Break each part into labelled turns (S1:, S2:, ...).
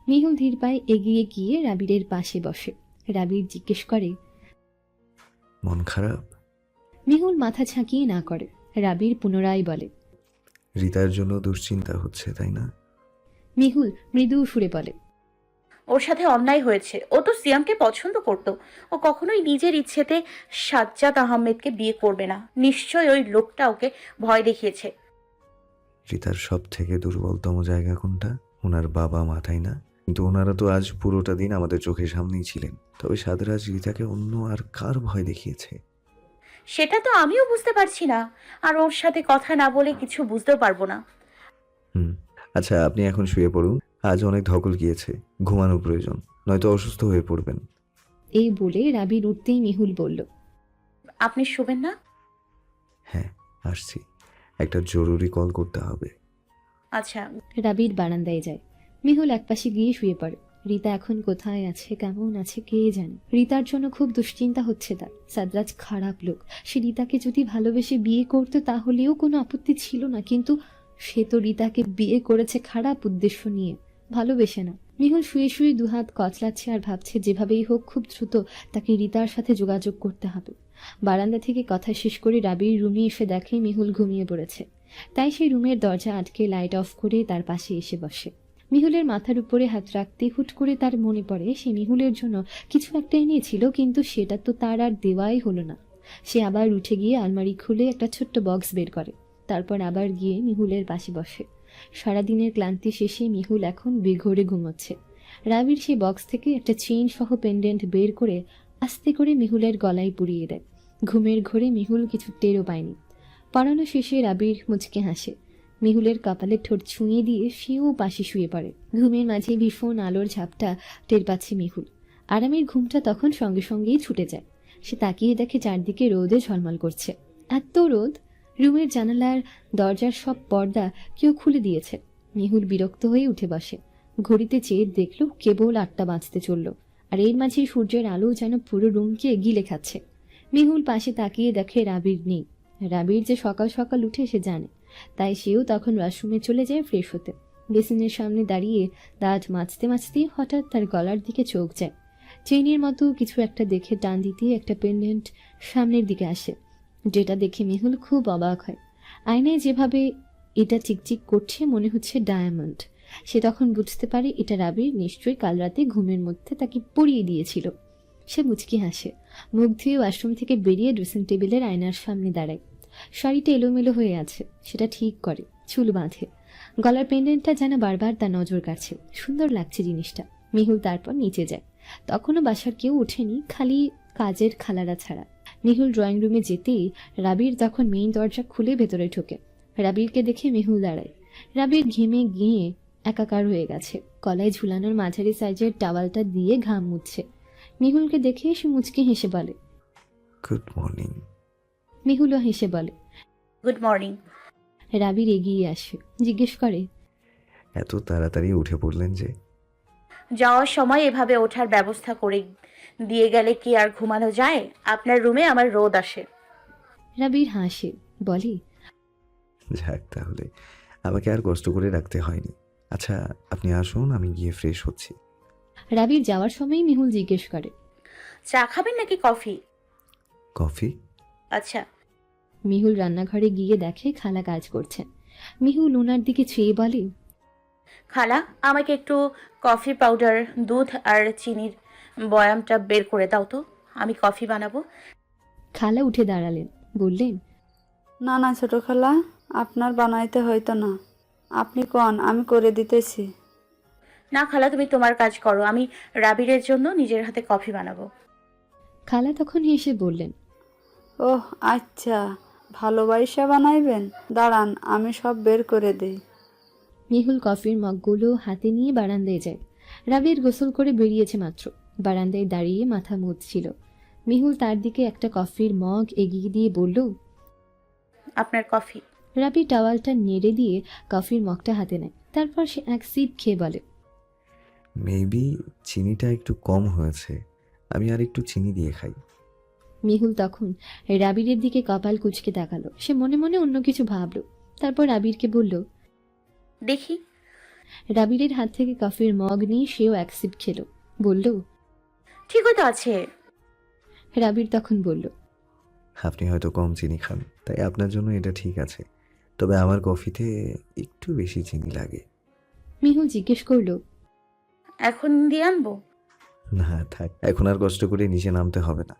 S1: মিহুল ধীর পায়ে এগিয়ে গিয়ে রাবিরের পাশে বসে। রাবির জিজ্ঞেস করে,
S2: মন খারাপ?
S1: মিহুল মাথা ঝাঁকিয়ে না করে। রাবির পুনরায় বলে,
S2: রিতার জন্য দুশ্চিন্তা হচ্ছে, তাই না?
S1: মিহুল মৃদু সুরে বলে,
S3: ওর সাথে অন্যায় হয়েছে। ও তো সিয়ামকে পছন্দ করত। ও কখনোই নিজের ইচ্ছেতে সাজ্জাদ আহমেদকে বিয়ে করবে না। নিশ্চয়ই ওই লোকটা ওকে ভয় দেখিয়েছে।
S2: রিতার সব থেকে দুর্বলতম জায়গা কোনটা? ওনার বাবা মা, তাই না? কিন্তু ওনারা তো আজ পুরোটা দিন আমাদের চোখের সামনেই ছিলেন। তবে সাদরাজ রিতাকে অন্য আর কার ভয় দেখিয়েছে?
S3: সেটা তো আমিও বুঝতে পারছি না। আর ওর সাথে কথা না বলে কিছু বুঝতেও পারবো না।
S2: হুম। আচ্ছা, আপনি এখন শুয়ে পড়ুন। আজ অনেক ধকল গিয়েছে, ঘুমানো প্রয়োজন, নয়তো অসুস্থ হয়ে পড়বেন।
S1: এই বলে রাবির উঠতেই মিহুল বলল,
S3: আপনি শুবেন না?
S2: হ্যাঁ, আসছি। একটা জরুরি কল করতে হবে।
S3: আচ্ছা।
S1: রাবির বারান্দায় যায়। মিহুল একপাশে গিয়ে শুয়ে পড়ে। রিতা এখন কোথায় আছে, কেমন আছে, কে জানে। রিতার জন্য খুব দুশ্চিন্তা হচ্ছে তার। সাদরাজ খারাপ লোক। সে রিতাকে যদি ভালোবেসে বিয়ে করতো তাহলেও কোনো আপত্তি ছিল না, কিন্তু সে তো রিতাকে বিয়ে করেছে খারাপ উদ্দেশ্য নিয়ে, ভালোবেসে না। মিহুল শুয়ে শুয়ে দুহাত কচলাচ্ছে আর ভাবছে যেভাবেই হোক খুব দ্রুত তাকে রিতার সাথে যোগাযোগ করতে হবে। বারান্দা থেকে কথা শেষ করে রাবির রুমে এসে দেখে মিহুল ঘুমিয়ে পড়েছে। তাই সে রুমের দরজা আটকে লাইট অফ করে তার পাশে এসে বসে। মিহুলের মাথার উপরে হাত রাখতে হুট করে তার মনে পড়ে সে মিহুলের জন্য কিছু একটা এনেছিল, কিন্তু সেটা তো তার আর দেওয়াই হলো না। সে আবার উঠে গিয়ে আলমারি খুলে একটা ছোট্ট বক্স বের করে। তারপর আবার গিয়ে মিহুলের পাশে বসে। সারাদিনের ক্লান্তি শেষে মিহুল এখন বেঘোরে ঘুমোচ্ছে। রাবির সেই বক্স থেকে একটা চেইন সহ পেন্ডেন্ট বের করে আস্তে করে মিহুলের গলায় পুরিয়ে দেয়। ঘুমের ঘোরে মিহুল কিছু টেরও পায়নি। পড়ানো শেষে রাবির মুচকে হাসে। মিহুলের কপালে ঠোঁট ছুঁয়ে দিয়ে সেও পাশে শুয়ে পড়ে। ঘুমের মাঝে ভীষণ আলোর ঝাপটা টের পাচ্ছে মিহুল। আরামের ঘুমটা তখন সঙ্গে সঙ্গেই ছুটে যায়। সে তাকিয়ে দেখে চারদিকে রোদে ঝলমল করছে। এত রোদ! রুমের জানালার দরজার সব পর্দা কেউ খুলে দিয়েছে। মিহুল বিরক্ত হয়ে উঠে বসে। ঘড়িতে চেয়ে দেখল কেবল 8টা বাজতে চলল, আর এর মাঝে সূর্যের আলো যেন পুরো রুমকে গিলে খাচ্ছে। মিহুল পাশে তাকিয়ে দেখে রাবির নেই। রাবির যে সকাল সকাল উঠে সে জানে, তাই সেও তখন ওয়াশরুমে চলে যায় ফ্রেশ হতে। বেসিনের সামনে দাঁড়িয়ে দাঁত মাজতে মাজতে হঠাৎ তার গলার দিকে চোখ যায়। চেইনের মতো কিছু একটা দেখে টান দিতে একটা পেন্ডেন্ট সামনের দিকে আসে, যেটা দেখে মেহুল খুব অবাক হয়। আয়নায় যেভাবে এটা চিকচিক করছে মনে হচ্ছে ডায়মন্ড। সে তখন বুঝতে পারে এটা রাবির নিশ্চয়ই কাল রাতে ঘুমের মধ্যে তাকে পরিয়ে দিয়েছিল। সে মুচকি হাসে। মুখ ধুয়ে ওয়াশরুম থেকে বেরিয়ে ড্রেসিং টেবিলের আয়নার সামনে দাঁড়ায়। শাড়িটা এলোমেলো হয়ে আছে, সেটা ঠিক করে, চুল বাঁধে। গলার পেন্ডেন্টটা যেন বারবার তার নজর কাড়ছে। সুন্দর লাগছে জিনিসটা। মিহুল তারপর নিচে যায়। তখনও বাসার কেউ ওঠেনি, খালি কাজের খালারা ছাড়া। মিহুল ড্রয়িং রুমে যেতেই রাবির তখন মেইন দরজা খুলে ভেতরে ঢোকে। রাবিরকে দেখে মিহুল দাঁড়ায়। রাবির ঘেমে গিয়ে একাকার হয়ে গেছে। গলায় ঝুলানোর মাঝারি সাইজের টাওয়ালটা দিয়ে ঘাম মুছছে। মিহুলকে দেখে সে মুচকি হেসে বলে,
S2: গুড মর্নিং।
S1: মিহুলও হেসে বলে।
S3: Good morning.
S1: রাবির এগিয়ে আসে, জিজ্ঞেস করে,
S2: এত তাড়াতাড়ি উঠে পড়লেন যে?
S3: যাওয়ার সময় এভাবে ওঠার ব্যবস্থা করে দিয়ে গেলে কি আর ঘুমানো যায়? আপনার রুমে আমার রোদ আসে।
S1: রাবির হাসে, বলে,
S2: যাক, তাহলে আমাকে আর কষ্ট করে রাখতে হয়নি। আচ্ছা, আপনি আসুন, আমি গিয়ে ফ্রেশ হচ্ছি।
S1: রাবির যাওয়ার সময় মিহুল জিজ্ঞেস করে,
S3: চা খাবেন নাকি কফি?
S2: কফি?
S3: আচ্ছা।
S1: মিহুল রান্নাঘরে গিয়ে দেখে খালা কাজ করছেন। মিহুল ওনার দিকে চেয়ে বলে,
S3: খালা, আমাকে একটু কফি পাউডার, দুধ আর চিনির বয়ামটা বের করে দাও তো, আমি কফি বানাবো।
S1: খালা উঠে দাঁড়ালেন, বললেন,
S4: না না ছোট খালা, আপনার বানাইতে হইতো না। আপনি কন, আমি করে দিতেছি।
S3: না খালা, তুমি তোমার কাজ করো, আমি রাবিরের জন্য নিজের হাতে কফি বানাবো।
S1: খালা তখন হেসে বললেন,
S4: ওহ আচ্ছা, ভালোবাসা বানাইবেন, দাঁড়ান আমি সব বের করে দিই।
S1: মিহুল কফির মগগুলো হাতে নিয়ে বারান্দায় যায়। রাবির গোসল করে বেরিয়েছে মাত্র। বারান্দায় দাঁড়িয়ে মাথা মুছছিল। মিহুল তার দিকে একটা কফির মগ এগিয়ে দিয়ে বলল,
S3: আপনার কফি।
S1: রাবি টাওয়ালটা নেড়ে দিয়ে কফির মগটা হাতে নেয়। তারপর সে এক সিপ খেয়ে বলে,
S2: মেবি চিনিটা একটু কম হয়েছে, আমি আর একটু চিনি দিয়ে খাই।
S1: মিহুল তখন রাবিরের দিকে কপাল কুঁচকে তাকালো। সে মনে মনে অন্য কিছু ভাবলো। তারপর রাবিরকে বলল,
S3: দেখি।
S1: রাবিরের হাত থেকে কফির মগ নিয়ে সেও এক সিপ খেলো, বলল।
S3: ঠিকই তো আছে।
S1: রাবির তখন বলল।
S2: আপনি হয়তো কম চিনি খান, তাই আপনার জন্য এটা ঠিক আছে, তবে আমার কফিতে একটু বেশি চিনি লাগে।
S1: মিহুল জিজ্ঞেস করলো।
S3: এখন দিয়ে আনবো?
S2: না থাক, এখন আর কষ্ট করে নিচে নামতে হবে না।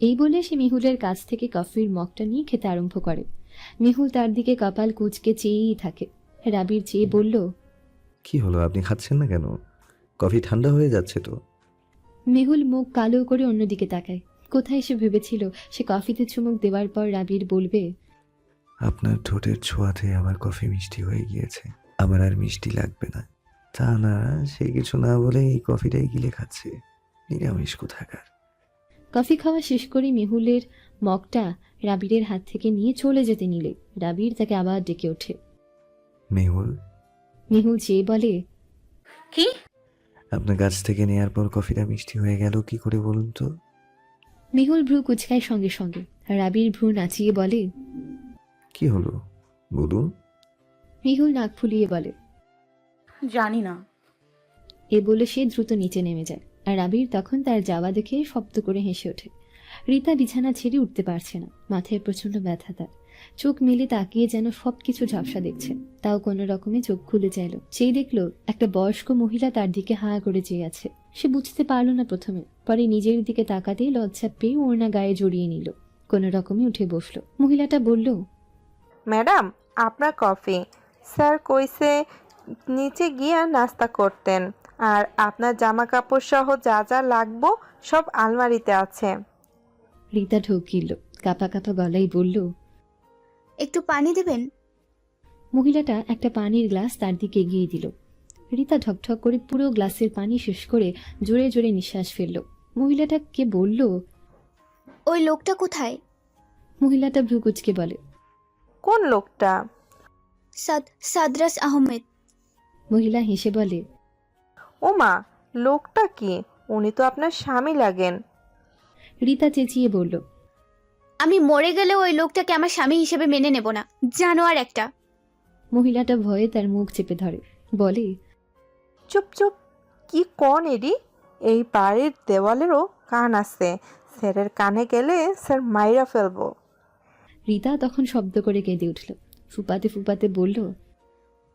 S1: এই বলে সে মিহুলের কাছ থেকে কফির মগটা নিয়ে খেতে আরম্ভ করে। মিহুল তার দিকে কপাল কুঁচকে চেয়েই থাকে। রাবির চেয়ে বলল।
S2: কি হলো, আপনি খাচ্ছেন না কেন? কফি ঠান্ডা হয়ে যাচ্ছে তো।
S1: মেহুল মুখ কালো করে অন্যদিকে তাকায়। কোথায় সে ভেবেছিল সে কফিতে চুমুক দেওয়ার পর রাবির বলবে,
S2: আপনার ঠোঁটের ছোঁয়াতে আমার কফি মিষ্টি হয়ে গিয়েছে, আমার আর মিষ্টি লাগবে না। তা না, সে কিছু না বলে এই কফিটাই গিলে খাচ্ছে। নিরামিষ কোথাকার।
S1: কফি খাওয়া শেষ করে মেহুলের মগটা রাবিরের হাত থেকে নিয়ে চলে যেতে নিলে রাবির তাকে আবার ডেকে ওঠে।
S2: মেহুল,
S1: মেহুল চেয়ে বলে,
S3: কি?
S2: আপনার কাছ থেকে নেয়ার পর কফিটা মিষ্টি হয়ে গেল কি করে বলুন তো?
S1: মেহুল ভ্রু কুচকায় সঙ্গে সঙ্গে। রাবির ভ্রু নাচিয়ে বলে,
S2: কি হলো বলুন।
S1: মেহুল নাক ফুলিয়ে বলে,
S3: জানি না।
S1: এ বলে সে দ্রুত নিচে নেমে যায়। আর রাবির তখন তার যাওয়া দেখে শব্দ করে হেসে ওঠে। রীতা বিছানা ছেড়ে উঠতে পারছে না, মাথায় প্রচন্ড ব্যথা তার। চোখ মেলে তাকিয়ে যেন সবকিছু ঝাপসা দেখছে, তাও কোনো রকমে চোখ খুলে চাইল। সেই দেখলো একটা বয়স্ক মহিলা তার দিকে হাঁ করে চেয়ে আছে। সে বুঝতে পারলো না প্রথমে, পরে নিজের দিকে তাকাতেই লজ্জা পেয়ে ওড়না গায়ে জড়িয়ে নিল। কোনো রকমে উঠে বসলো। মহিলাটা বলল,
S5: ম্যাডাম, আপনার কফি। স্যার কইছে নিচে গিয়া নাস্তা করতেন, আর আপনার জামা কাপড় সহ যা যা লাগবো সব আলমারিতে আছে।
S1: রীতা ঢোকিল, কাঁপা কাঁপা গলায় বলল,
S6: একটু পানি দেবেন?
S1: মহিলাটা একটা পানির গ্লাস তার দিকে এগিয়ে দিল। রীতা ঠকঠক করে পুরো গ্লাসের পানি শেষ করে জোরে জোরে নিঃশ্বাস ফেলল। মহিলাটাকে বলল,
S6: ওই লোকটা কোথায়?
S1: মহিলাটা ভ্রু কুচকে বলে,
S5: কোন লোকটা?
S6: সাদরাস আহমেদ।
S1: মহিলা হেসে বলে,
S5: ওমা, লোকটা কি? উনি তো আপনার স্বামী লাগেন।
S1: রীতা চেঁচিয়ে বলল,
S6: আমি মরে গেলেও ওই লোকটাকে আমার স্বামী হিসেবে মেনে নেব না, জানোয়ার একটা।
S1: মহিলাটা ভয়ে তার মুখ চেপে ধরে, বলে,
S5: চুপ চুপ, কি কন এডি? এই বাড়ির দেওয়ালেরও কান আছে, স্যারের কানে গেলে স্যার মাইরা ফেলবো।
S1: রীতা তখন শব্দ করে কেঁদে উঠল। ফুপাতে ফুপাতে বলল,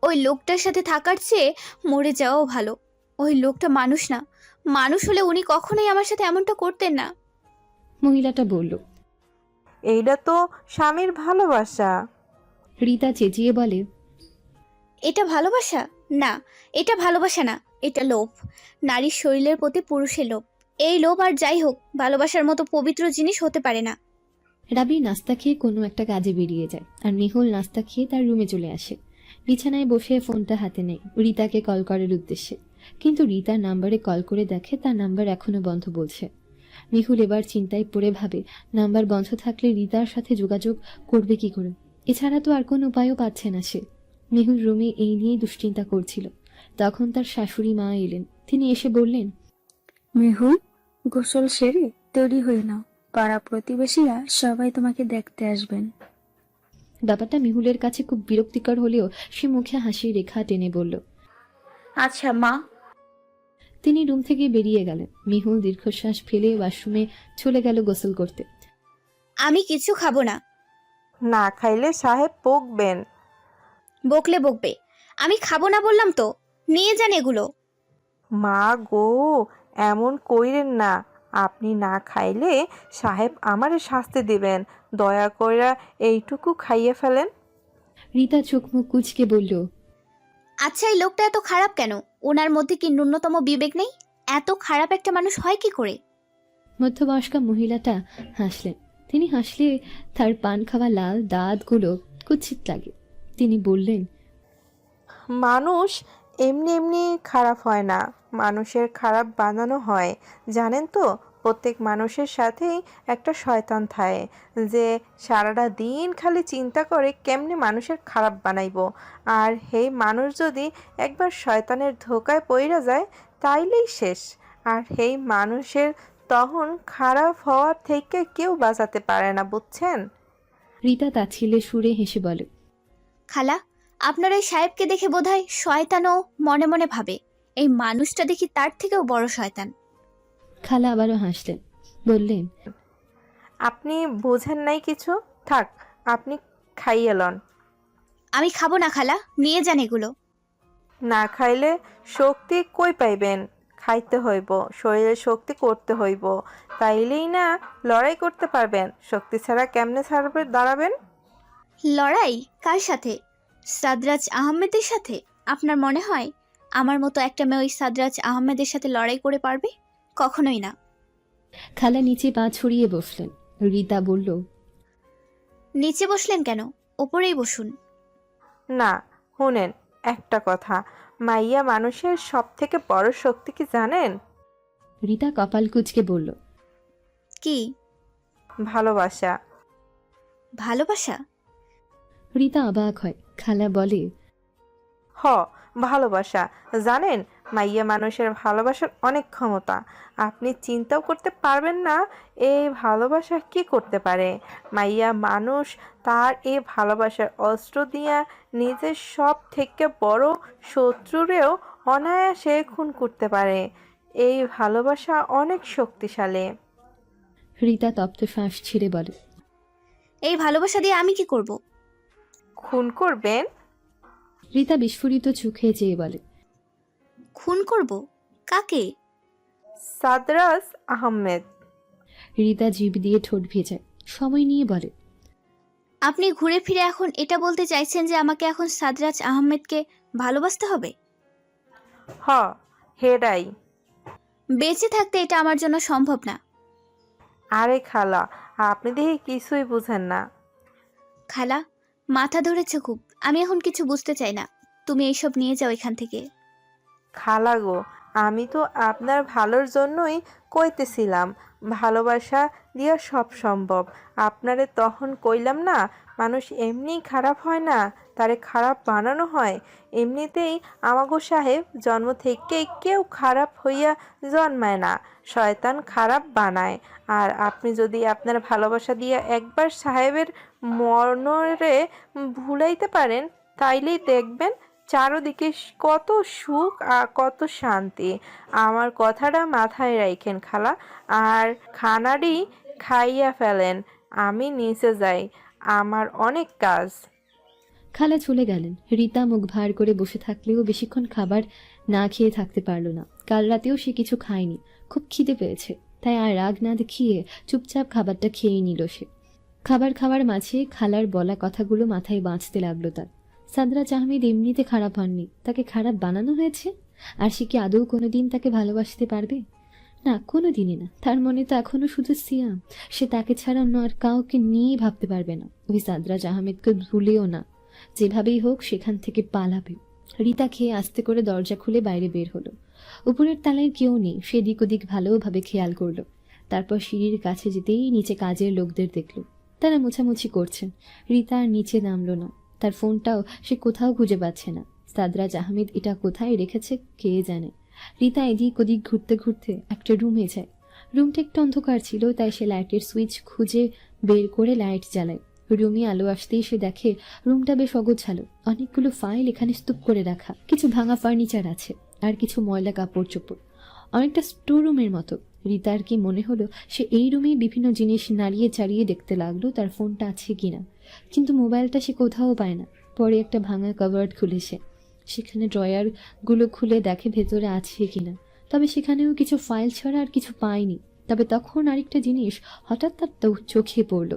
S6: ওই লোকটার সাথে থাকার চেয়ে মরে যাওয়াও ভালো। ওই লোকটা মানুষ না, মানুষ হলে উনি কখনোই আমার সাথে এমনটা করতেন না।
S1: মহিলাটা বলল।
S5: এইটা তো স্বামীর ভালোবাসা।
S1: রীতা চেঁচিয়ে বলে,
S6: এটা ভালোবাসা না, এটা ভালোবাসা না, এটা লোভ। নারীর শরীরের প্রতি পুরুষের লোভ। এই লোভ আর যাই হোক ভালোবাসার মতো পবিত্র জিনিস হতে পারে না।
S1: রাবি নাস্তা খেয়ে কোনো একটা কাজে বেরিয়ে যায়, আর মেহুল নাস্তা খেয়ে তার রুমে চলে আসে। বিছানায় বসে ফোনটা হাতে নেয় রীতাকে কল করার উদ্দেশ্যে, কিন্তু রীতার নাম্বারে কল করে দেখে তার নাম্বার এখনো বন্ধ বলছে। মেহুল এবার চিন্তায় পড়ে ভাবে, নাম্বার বন্ধ থাকলে রীতার সাথে যোগাযোগ করবে কি করে? এছাড়া তো আর কোনো উপায়ও পাচ্ছে না সে। মেহুল রুমে এই নিয়েই দুশ্চিন্তা করছিল। তখন তার শাশুড়ি মা এলেন। তিনি এসে বললেন,
S7: মেহুল, গোসল সেরে তৈরি হয়ে নাও, পাড়া প্রতিবেশীরা সবাই তোমাকে দেখতে আসবেন।
S1: ব্যাপারটা মেহুলের কাছে খুব বিরক্তিকর হলেও সে মুখে হাসির রেখা টেনে বলল।
S3: আচ্ছা মা।
S1: তিনি রুম থেকে বেরিয়ে গেলেন। মেহুল দীর্ঘশ্বাস ফেলে ওয়াশরুমে চলে গেল গোসল করতে।
S6: আমি কিছু খাবো না।
S5: না খাইলে সাহেব বকবেন।
S6: বকলে বকবে, আমি খাবো না বললাম তো। নিয়ে যান এগুলো।
S5: মা গো, এমন কইরেন না। আপনি না খাইলে সাহেব আমারে শাস্তি দিবেন। দয়া কইরা এইটুকু খাইয়ে ফেলেন।
S1: রীতা চোখ মুখ কুচকে বলল,
S6: আচ্ছা এই লোকটা এত খারাপ কেন? ওনার মধ্যে কি ন্যূনতম বিবেক নেই? এত খারাপ একটা মানুষ হয় কি করে?
S1: মধ্যবয়স্কা মহিলাটা হাসলেন। তিনি হাসলে তার পান খাওয়া লাল দাঁতগুলো কুৎসিত লাগে। তিনি বললেন,
S5: মানুষ এমনি এমনি খারাপ হয় না, মানুষের খারাপ বানানো হয়। জানেন তো, প্রত্যেক মানুষের সাথেই একটা শয়তান থাকে, যে সারাটা দিন খালি চিন্তা করে কেমনে মানুষের খারাপ বানাইবো। আর সেই মানুষ যদি একবার শয়তানের ধোকায় পইরা যায় তাইলেই শেষ। আর সেই মানুষের তখন খারাপ হওয়ার থেকে কেউ বাঁচাতে পারে না, বুঝছেন?
S1: রীতা তাচ্ছিল্যের সুরে হেসে বলে,
S6: খালা, আপনার ওই সাহেবকে দেখে বোধহয় শয়তানও মনে মনে ভাবে এই মানুষটা দেখি তার থেকেও বড় শয়তান।
S1: খালা আবারও হাসলেন, বললেন,
S5: আপনি বোঝেন নাই কিছু, থাক আপনি খাইয়ে লন।
S6: আমি খাবো না খালা, নিয়ে যান এগুলো।
S5: না খাইলে শক্তি কই পাইবেন? খাইতে হইব, শরীরে শক্তি করতে হইব, তাইলেই না লড়াই করতে পারবেন। শক্তি ছাড়া কেমনে দাঁড়াবেন?
S6: লড়াই কার সাথে? সাদরাজ আহমেদের সাথে? আপনার মনে হয় আমার মতো একটা মেয়ে ওই সাদরাজ আহমেদের সাথে লড়াই করে পারবে? কখনোই না।
S1: খালা নিচে পা ছড়িয়ে বসলেন। রীতা বলল,
S6: নিচে বসলেন কেন? ওপরেই বসুন।
S5: না, শুনেন একটা কথা, মাইয়া মানুষের সব থেকে বড় শক্তি কি জানেন?
S1: রীতা কপাল কুঁচকে বলল,
S6: কি?
S5: ভালোবাসা।
S6: ভালোবাসা?
S1: রীতা অবাক হয়। খালা বলে,
S5: হ, ভালোবাসা। জানেন, মাইয়া মানুষের ভালোবাসার অনেক ক্ষমতা, আপনি চিন্তাও করতে পারবেন না এই ভালোবাসা কি করতে পারে। মাইয়া মানুষ তার এই ভালোবাসার অস্ত্র দিয়া নিজের সব থেকে বড় শত্রুরেও অনায়াসে খুন করতে পারে। এই ভালোবাসা অনেক শক্তিশালী।
S1: রীতা তপ্ত শ্বাস ছিঁড়ে বলে,
S6: এই ভালোবাসা দিয়ে আমি কি করব?
S5: খুন করবেন?
S1: রীতা বিস্ফোরিত চোখে চেয়ে বলে,
S6: খুন করব? কাকে?
S5: সাদরাজ আহমেদ।
S1: রীতা জিভ দিয়ে ঠোঁট ভেজায়, সময় নিয়ে বলে,
S6: আপনি ঘুরে ফিরে এখন এটা বলতে চাইছেন যে আমাকে এখন সাদরাজ আহমেদকে ভালোবাসতে হবে?
S5: হ, হেডাই।
S6: বেঁচে থাকতে এটা আমার জন্য সম্ভব না।
S5: আরে খালা, আপনি দেখি কিছুই বুঝেন না।
S6: খালা, মাথা ধরেছে খুব, আমি এখন কিছু বুঝতে চাই না। তুমি এইসব নিয়ে যাও এখান থেকে।
S5: খালা গো, আমি তো আপনার ভালোর জন্যই কইতেছিলাম, ভালোবাসা দিয়া সব সম্ভব। আপনারে তখন কইলাম না, মানুষ এমনিই খারাপ হয় না, তারে খারাপ বানানো হয়। এমনিতেই আমাগো সাহেব জন্ম থেকেই কেউ খারাপ হইয়া জন্মায় না, শয়তান খারাপ বানায়। আর আপনি যদি আপনার ভালোবাসা দিয়া একবার সাহেবের মনরে ভুলাইতে পারেন, তাইলেই দেখবেন চারদিকে কত সুখ আর কত শান্তি। আমার কথাটা মাথায় রাখেন খালা, আর খানাডি খাইয়া ফেলেন। আমি নিচে যাই, আমার অনেক কাজ।
S1: খালা চলে গেলেন। রীতা মুখ ভার করে বসে থাকলেও বেশিক্ষণ খাবার না খেয়ে থাকতে পারল না। কাল রাতেও সে কিছু খায়নি, খুব খিদে পেয়েছে, তাই আর রাগ না দেখিয়ে চুপচাপ খাবারটা খেয়ে নিল সে। খাবার খাওয়ার মাঝে খালার বলা কথাগুলো মাথায় বাঁচতে লাগলো তার। সাদরাজ আহমেদ এমনিতে খারাপ হননি, তাকে খারাপ বানানো হয়েছে। আর সে কি আদৌ কোনোদিন তাকে ভালোবাসতে পারবে? না, কোনোদিনই না। তার মনে তো এখনো শুধু সিয়াম। সে তাকে ছাড়া অন্য আর কাউকে নিয়েই ভাবতে পারবে না। ওই সাদরাজ আহমেদকে ভুলেও না। যেভাবেই হোক সেখান থেকে পালাবে। রীতা খেয়ে আস্তে করে দরজা খুলে বাইরে বের হলো। উপরের তালায় কেউ নেই, সেদিক ওদিক ভালোভাবে খেয়াল করলো। তারপর সিঁড়ির কাছে যেতেই নিচে কাজের লোকদের দেখলো, তারা মোছামুছি করছেন। রীতা আর নিচে নামলো না। তার ফোনটাও সে কোথাও খুঁজে পাচ্ছে না। সাদরাজ আহমেদ এটা কোথায় রেখেছে কে জানে। রীতা এদিক ওদিক ঘুরতে ঘুরতে একটা রুমে যায়। রুমটা একটু অন্ধকার ছিল, তাই সে লাইটের সুইচ খুঁজে বের করে লাইট জ্বালায়। রুমে আলো আসতেই সে দেখে রুমটা বেশ অগোছালো। অনেকগুলো ফাইল এখানে স্তূপ করে রাখা, কিছু ভাঙা ফার্নিচার আছে, আর কিছু ময়লা কাপড় চোপড়, অনেকটা স্টোর রুমের মতো। রীতার কি মনে হলো সে এই রুমেই বিভিন্ন জিনিস নাড়িয়ে চাড়িয়ে দেখতে লাগলো তার ফোনটা আছে কিনা, কিন্তু মোবাইলটা সে কোথাও পায় না। পরে একটা ভাঙা কাভার্ড খুলেছে, সেখানে ড্রয়ারগুলো খুলে দেখে ভেতরে আছে কিনা, তবে সেখানেও কিছু ফাইল ছাড়া আর কিছু পায়নি। তবে তখন আরেকটা জিনিস হঠাৎ তার চোখে পড়ল,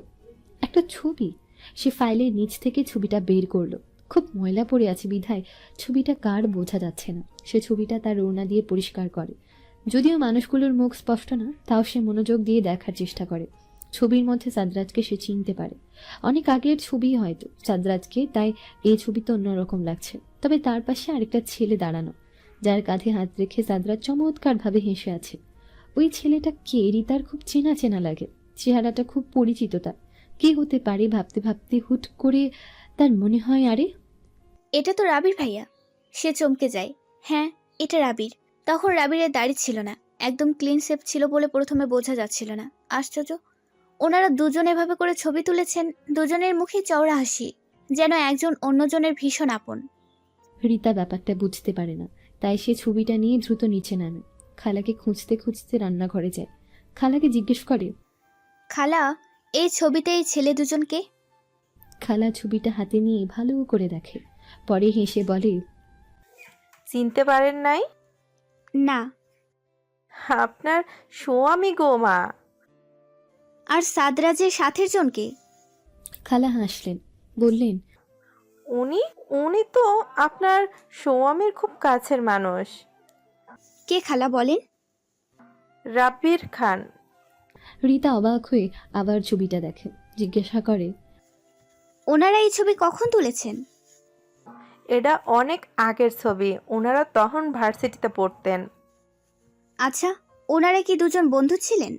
S1: একটা ছবি। সে ফাইলের নিচ থেকে ছবিটা বের করলো। খুব ময়লা পড়ে আছে বিধায় ছবিটা কার বোঝা যাচ্ছে না। সে ছবিটা তার ওড়না দিয়ে পরিষ্কার করে। যদিও মানুষগুলোর মুখ স্পষ্ট না, তাও সে মনোযোগ দিয়ে দেখার চেষ্টা করে। ছবির মধ্যে সাদরাজকে সে চিনতে পারে। অনেক আগের ছবি হয়তো সাদরাজকে, তাই এই ছবিতে অন্যরকম লাগছে। তবে তার পাশে আরেকটা ছেলে দাঁড়ানো, যার কাঁধে হাত রেখে সাদরাজ চমৎকারভাবে হেসে আছে। ওই ছেলেটা কে রীতার খুব চেনা চেনা লাগে। চেহারাটা খুব পরিচিত তার। কে হতে পারে ভাবতে ভাবতে হুট করে তার মনে হয়, আরে
S6: এটা তো রাবির ভাইয়া। সে চমকে যায়, হ্যাঁ এটা রাবির। তখন রাবিরের দাড়ি ছিল না, একদম ক্লিন শেভ ছিল বলে প্রথমে বোঝা যাচ্ছিল না। আশ্চর্য, ওনারা দুজন এভাবে করে ছবি তুলেছেন, দুজনের মুখে চওড়া হাসি। যেন একজন অন্যজনের ভীষণ আপন।
S1: রীতা ব্যাপারটা বুঝতে পারে না, তাই সে ছবিটা নিয়ে দ্রুত নিচে নামে। খালাকে খুঁজতে খুঁজতে রান্নাঘরে যায়। খালাকে জিজ্ঞেস করে।
S6: খালা, এই ছবিতে এই ছেলে দুজনকে?
S1: খালা ছবিটা হাতে নিয়ে ভালো করে দেখে, পরে হেসে বলে,
S5: চিনতে পারেন নাই?
S6: না।
S5: আপনার স্বামী গো মা।
S6: আর সাদরাজের সাথের জনকে?
S1: খালা হাসলেন, বললেন,
S5: উনি উনি তো আপনার স্বামীর খুব কাছের মানুষ।
S6: কে খালা বলেন?
S5: রাব্বির খান।
S1: রীতা অবাক হয়ে আবার ছবিটা দেখে, জিজ্ঞাসা করে,
S6: ওনারা এই ছবি কখন তুলেছেন?
S5: এটা অনেক আগের ছবি, ওনারা তখন ভার্সিটিতে পড়তেন।
S6: আচ্ছা, ওনারা কি দুজন বন্ধু ছিলেন?